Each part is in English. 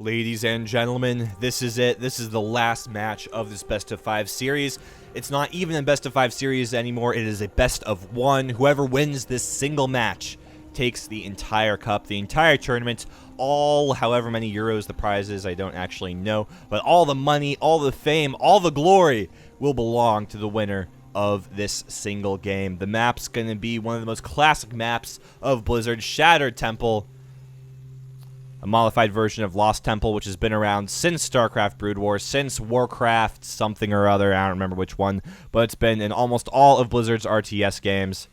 Ladies and gentlemen, this is it. This is the last match of this best of 5 series. It's not even a best of 5 series anymore. It is a best of 1. Whoever wins this single match takes the entire cup, the entire tournament, all however many euros the prize is, I don't actually know. But all the money, all the fame, all the glory will belong to the winner of this single game. The map's going to be one of the most classic maps of Blizzard, Shattered Temple. A modified version of Lost Temple, which has been around since StarCraft Brood War, since Warcraft something or other, I don't remember which one, but it's been in almost all of Blizzard's RTS games.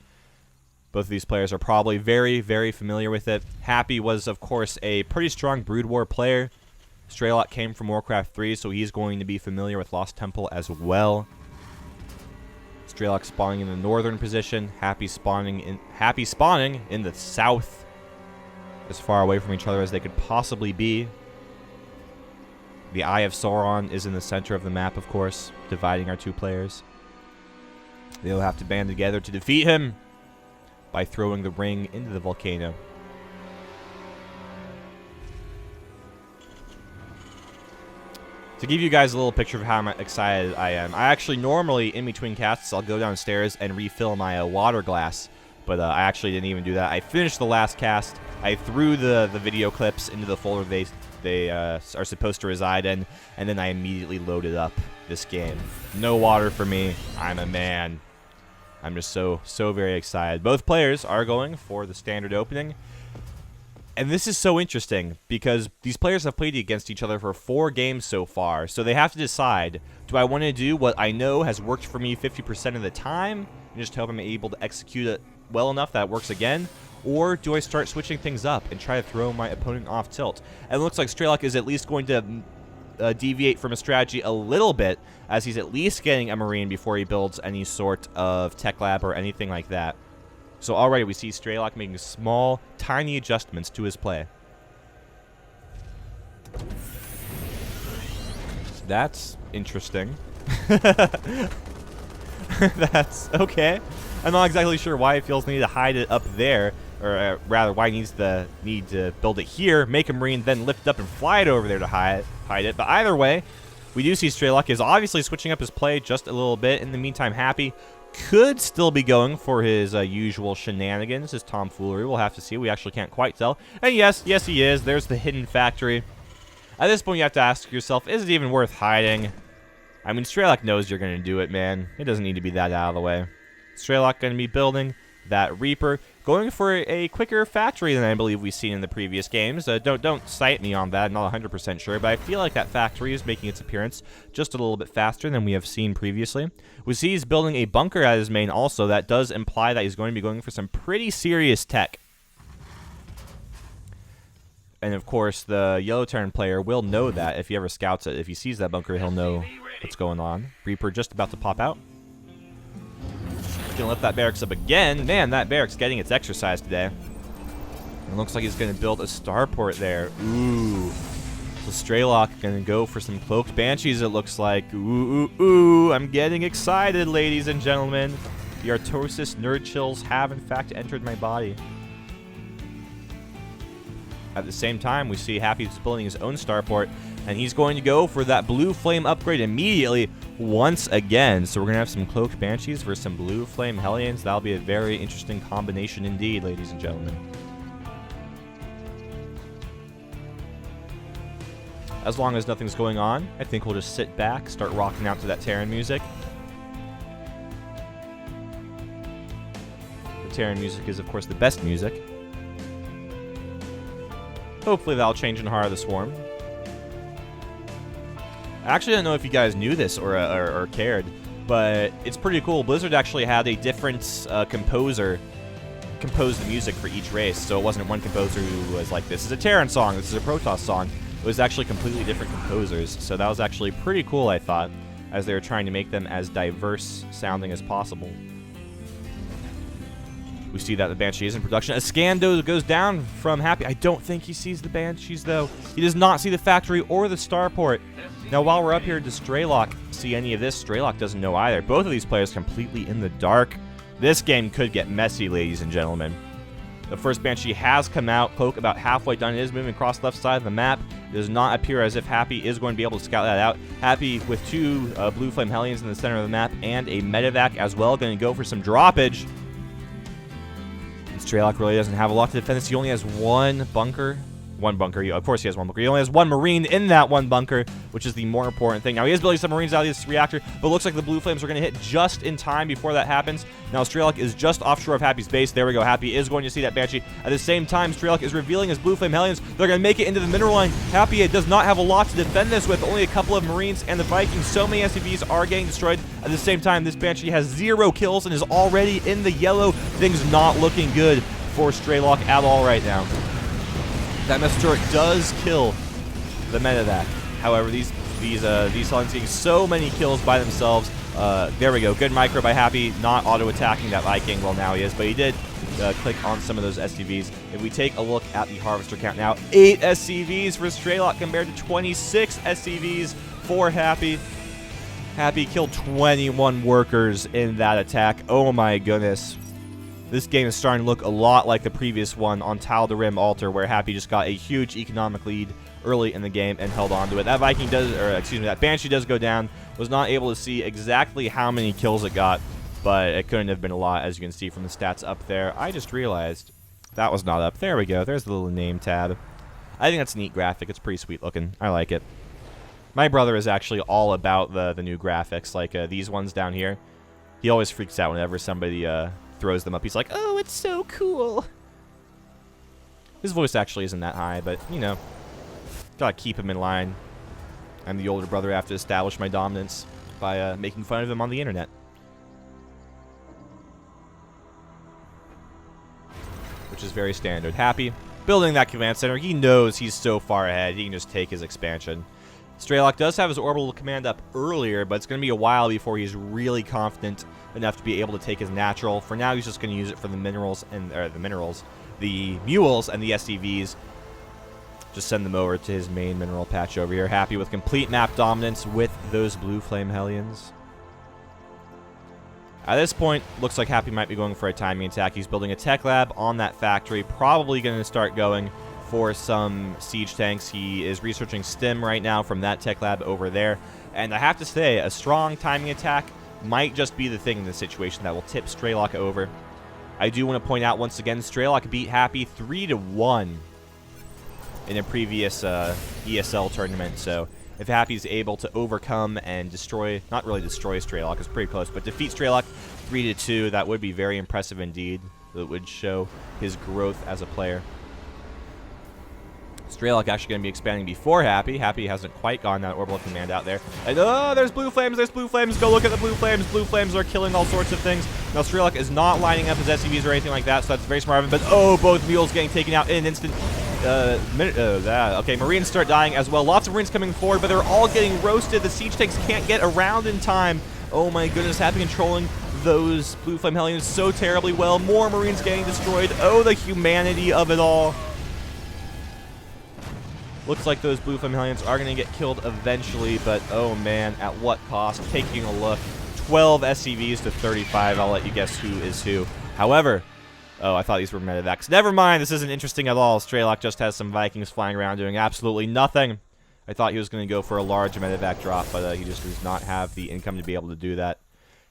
Both of these players are probably very, very familiar with it. Happy was, of course, a pretty strong Brood War player. Strelok came from Warcraft 3, so he's going to be familiar with Lost Temple as well. Strelok spawning in the northern position, Happy spawning in the south, as far away from each other as they could possibly be. The Eye of Sauron is in the center of the map, of course, dividing our two players. They'll have to band together to defeat him by throwing the ring into the volcano. To give you guys a little picture of how excited I am, I actually normally, in between casts, I'll go downstairs and refill my water glass. But I actually didn't even do that. I finished the last cast. I threw the video clips into the folder they are supposed to reside in, and then I immediately loaded up this game. No water for me. I'm a man. I'm just so very excited. Both players are going for the standard opening. And this is so interesting because these players have played against each other for 4 games so far. So they have to decide, do I want to do what I know has worked for me 50% of the time and just hope I'm able to execute it well enough that it works again? Or do I start switching things up and try to throw my opponent off tilt? And it looks like Strelok is at least going to deviate from a strategy a little bit, as he's at least getting a Marine before he builds any sort of tech lab or anything like that. So already we see Strelok making small, tiny adjustments to his play. That's interesting. That's okay. I'm not exactly sure why he feels the need to hide it up there, or rather why he need to build it here, make a Marine, then lift up and fly it over there to hide it. But either way, we do see Strelok is obviously switching up his play just a little bit. In the meantime, Happy could still be going for his usual shenanigans, his tomfoolery. We'll have to see. We actually can't quite tell. And yes, he is. There's the hidden factory. At this point, you have to ask yourself, is it even worth hiding? I mean, Strelok knows you're going to do it, man. It doesn't need to be that out of the way. Strelok going to be building that Reaper, going for a quicker factory than I believe we've seen in the previous games. Don't cite me on that, I'm not 100% sure, but I feel like that factory is making its appearance just a little bit faster than we have seen previously. We see he's building a bunker at his main also. That does imply that he's going to be going for some pretty serious tech. And of course, the Yellow Terran player will know that if he ever scouts it. If he sees that bunker, he'll know what's going on. Reaper just about to pop out. Gonna lift that barracks up again. Man, that barracks getting its exercise today. It looks like he's gonna build a starport there. Ooh. So Strelok gonna go for some cloaked banshees, it looks like. Ooh. I'm getting excited, ladies and gentlemen. The Artosis nerd chills have in fact entered my body. At the same time, we see Happy's building his own starport, and he's going to go for that blue flame upgrade immediately once again. So we're going to have some cloaked banshees for some blue flame hellions. That'll be a very interesting combination indeed, ladies and gentlemen. As long as nothing's going on, I think we'll just sit back, start rocking out to that Terran music. The Terran music is, of course, the best music. Hopefully that'll change in Heart of the Swarm. I actually don't know if you guys knew this or cared, but it's pretty cool. Blizzard actually had a different composer compose the music for each race, so it wasn't one composer who was like, this is a Terran song, this is a Protoss song. It was actually completely different composers, so that was actually pretty cool, I thought, as they were trying to make them as diverse sounding as possible. We see that the Banshee is in production. A scan goes down from Happy. I don't think he sees the Banshees, though. He does not see the factory or the starport. Now, while we're up here, does Strelok see any of this? Strelok doesn't know either. Both of these players completely in the dark. This game could get messy, ladies and gentlemen. The first Banshee has come out. Cloak about halfway done. It is moving across the left side of the map. It does not appear as if Happy is going to be able to scout that out. Happy with 2 Blue Flame Hellions in the center of the map and a medevac as well. Going to go for some droppage. And Strelok really doesn't have a lot to defend this. He only has 1 bunker. Of course he has 1 bunker. He only has 1 Marine in that 1 bunker, which is the more important thing. Now he is building some Marines out of this reactor, but it looks like the Blue Flames are going to hit just in time before that happens. Now Strelok is just offshore of Happy's base. There we go. Happy is going to see that Banshee. At the same time, Strelok is revealing his Blue Flame Hellions. They're going to make it into the mineral line. Happy does not have a lot to defend this with, only a couple of Marines and the Vikings. So many SCVs are getting destroyed. At the same time, this Banshee has 0 kills and is already in the yellow. Things not looking good for Strelok at all right now. That Messenger does kill the medevac. However, these Hellions getting so many kills by themselves. There we go. Good micro by Happy, not auto-attacking that Viking. Well, now he is, but he did click on some of those SCVs. If we take a look at the Harvester count now, 8 SCVs for Strelok compared to 26 SCVs for Happy. Happy killed 21 workers in that attack. Oh my goodness. This game is starting to look a lot like the previous one on Tal the Rim Altar, where Happy just got a huge economic lead early in the game and held on to it. That that Banshee does go down. Was not able to see exactly how many kills it got, but it couldn't have been a lot, as you can see from the stats up there. I just realized that was not up. There we go. There's the little name tab. I think that's a neat graphic. It's pretty sweet looking. I like it. My brother is actually all about the new graphics, like these ones down here. He always freaks out whenever somebody throws them up. He's like, oh, it's so cool. His voice actually isn't that high, but, you know, gotta keep him in line. I'm the older brother. I have to establish my dominance by making fun of him on the internet. Which is very standard. Happy, building that command center. He knows he's so far ahead, he can just take his expansion. Strelok does have his orbital command up earlier, but it's going to be a while before he's really confident enough to be able to take his natural. For now, he's just going to use it for the minerals and the mules and the SCVs. Just send them over to his main mineral patch over here. Happy with complete map dominance with those Blue Flame Hellions. At this point, looks like Happy might be going for a timing attack. He's building a tech lab on that factory. Probably going to start going for some siege tanks. He is researching stim right now from that tech lab over there. And I have to say, a strong timing attack might just be the thing in this situation that will tip Strelok over. I do want to point out once again, Strelok beat Happy 3-1 in a previous ESL tournament. So if Happy's able to overcome and destroy, not really destroy Strelok, it's pretty close, but defeat Strelok 3-2, that would be very impressive indeed. It would show his growth as a player. Strelok actually going to be expanding before Happy. Happy hasn't quite gotten that orbital command out there. And oh, there's Blue Flames, there's Blue Flames. Go look at the Blue Flames. Blue Flames are killing all sorts of things. Now Strelok is not lining up his SCVs or anything like that, so that's very smart of him. But oh, both mules getting taken out in an instant. Okay, Marines start dying as well. Lots of Marines coming forward, but they're all getting roasted. The siege tanks can't get around in time. Oh my goodness, Happy controlling those Blue Flame Hellions so terribly well. More Marines getting destroyed. Oh, the humanity of it all. Looks like those Blue Flame Hellions are going to get killed eventually, but oh man, at what cost? Taking a look, 12 SCVs to 35. I'll let you guess who is who. However, oh, I thought these were medevacs. Never mind, this isn't interesting at all. Strelok just has some Vikings flying around doing absolutely nothing. I thought he was going to go for a large medevac drop, but he just does not have the income to be able to do that.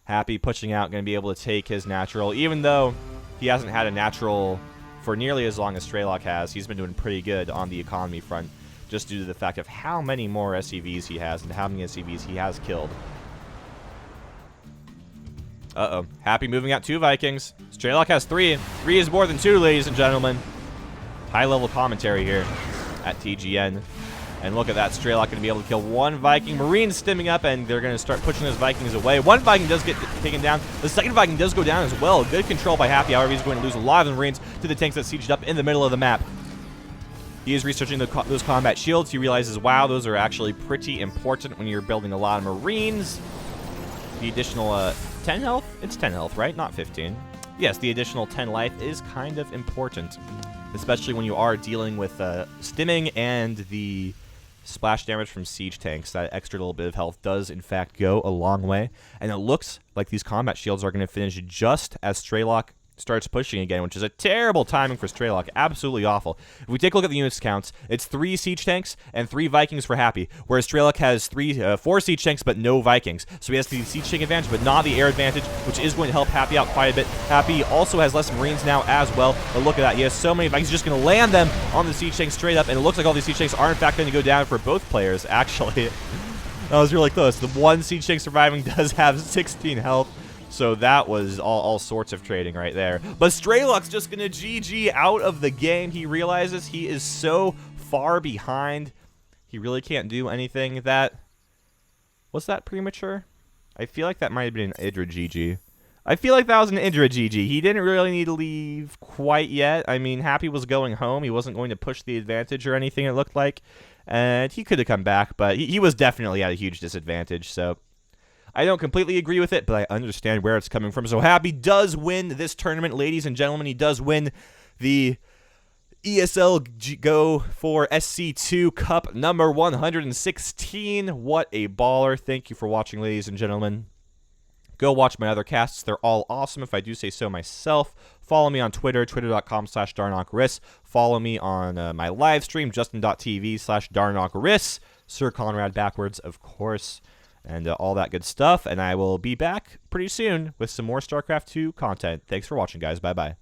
Happy pushing out, going to be able to take his natural, even though he hasn't had a natural for nearly as long as Strelok has. He's been doing pretty good on the economy front, just due to the fact of how many more SCVs he has and how many SCVs he has killed. Uh-oh. Happy moving out 2 Vikings. Strelok has 3. 3 is more than 2, ladies and gentlemen. High-level commentary here at TGN. And look at that. Strelok going to be able to kill 1 Viking. Marines stimming up, and they're going to start pushing those Vikings away. 1 Viking does get taken down. The second Viking does go down as well. Good control by Happy. However, he's going to lose a lot of the Marines to the tanks that sieged up in the middle of the map. He is researching those combat shields. He realizes, wow, those are actually pretty important when you're building a lot of Marines. The additional 10 health? It's 10 health, right? Not 15. Yes, the additional 10 life is kind of important, especially when you are dealing with stimming and the splash damage from siege tanks. That extra little bit of health does, in fact, go a long way. And it looks like these combat shields are going to finish just as Strelok starts pushing again, which is a terrible timing for Strelok. Absolutely awful. If we take a look at the units counts, it's 3 siege tanks and 3 Vikings for Happy, whereas Strelok has 4 siege tanks but no Vikings. So he has the siege tank advantage but not the air advantage, which is going to help Happy out quite a bit. Happy also has less Marines now as well, but look at that. He has so many Vikings. He's just going to land them on the siege tanks straight up, and it looks like all these siege tanks are in fact going to go down for both players, actually. That was really close. The one siege tank surviving does have 16 health. So that was all sorts of trading right there. But Strelok's just going to GG out of the game. He realizes he is so far behind. He really can't do anything. Was that premature? I feel like that might have been an Idra GG. I feel like that was an Idra GG. He didn't really need to leave quite yet. I mean, Happy was going home. He wasn't going to push the advantage or anything, it looked like. And he could have come back, but he was definitely at a huge disadvantage, so I don't completely agree with it, but I understand where it's coming from. So Happy does win this tournament, ladies and gentlemen. He does win the ESL Go for SC2 Cup number 116. What a baller. Thank you for watching, ladies and gentlemen. Go watch my other casts. They're all awesome, if I do say so myself. Follow me on Twitter, twitter.com/darnokris. Follow me on my live stream, justin.tv/darnokris. Sir Conrad backwards, of course. And all that good stuff. And I will be back pretty soon with some more StarCraft 2 content. Thanks for watching, guys. Bye-bye.